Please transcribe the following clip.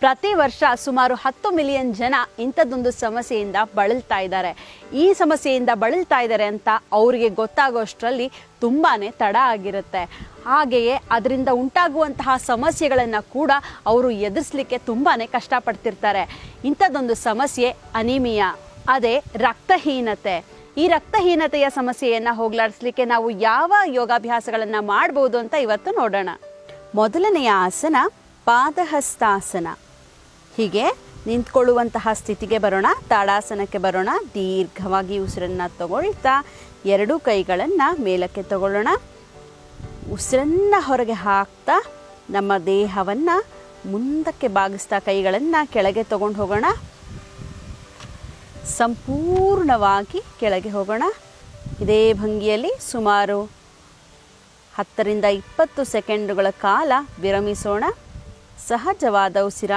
ಪ್ರತಿ ವರ್ಷ ಸುಮಾರು 10 ಮಿಲಿಯನ್ ಜನ ಇಂಥದ್ದೊಂದು ಸಮಸ್ಯೆಯಿಂದ ಬಳಲ್ತಾ ಇದ್ದಾರೆ. ಈ ಸಮಸ್ಯೆಯಿಂದ ಬಳಲ್ತಾ ಇದ್ದಾರೆ ಅಂತ ಅವರಿಗೆ ಗೊತ್ತಾಗೋಷ್ಟರಲ್ಲಿ ತುಂಬಾ ತಡ ಆಗಿರುತ್ತೆ. ಹಾಗೆಯೇ ಅದರಿಂದ ಉಂಟಾಗುವಂತಹ ಸಮಸ್ಯೆಗಳನ್ನು ಕೂಡ ಅವರು ಎದುರಿಸಲಿಕ್ಕೆ ತುಂಬಾ ಕಷ್ಟಪಡ್ತಿರ್ತಾರೆ. ಇಂಥದ್ದೊಂದು ಸಮಸ್ಯೆ ಅನಿಮಿಯಾ, ಅದೇ ರಕ್ತಹೀನತೆ. ಈ ರಕ್ತಹೀನತೆಯ ಸಮಸ್ಯೆಯನ್ನು ಹೋಗಲಾಡಿಸಲಿಕ್ಕೆ ನಾವು ಯಾವ ಯೋಗಾಭ್ಯಾಸಗಳನ್ನು ಮಾಡ್ಬೋದು ಅಂತ ಇವತ್ತು ನೋಡೋಣ. ಮೊದಲನೆಯ ಆಸನ ಪಾದಹಸ್ತಾಸನ. ಹೀಗೆ ನಿಂತ್ಕೊಳ್ಳುವಂತಹ ಸ್ಥಿತಿಗೆ ಬರೋಣ. ತಾಡಾಸನಕ್ಕೆ ಬರೋಣ. ದೀರ್ಘವಾಗಿ ಉಸಿರನ್ನು ತಗೊಳ್ತಾ ಎರಡೂ ಕೈಗಳನ್ನು ಮೇಲಕ್ಕೆ ತಗೊಳ್ಳೋಣ. ಉಸಿರನ್ನು ಹೊರಗೆ ಹಾಕ್ತಾ ನಮ್ಮ ದೇಹವನ್ನು ಮುಂದಕ್ಕೆ ಬಾಗಿಸ್ತಾ ಕೈಗಳನ್ನು ಕೆಳಗೆ ತಗೊಂಡು ಹೋಗೋಣ. ಸಂಪೂರ್ಣವಾಗಿ ಕೆಳಗೆ ಹೋಗೋಣ. ಇದೇ ಭಂಗಿಯಲ್ಲಿ ಸುಮಾರು 10 ರಿಂದ 20 ಸೆಕೆಂಡುಗಳ ಕಾಲ ವಿರಮಿಸೋಣ. ಸಹಜವಾದ ಉಸಿರಾಟ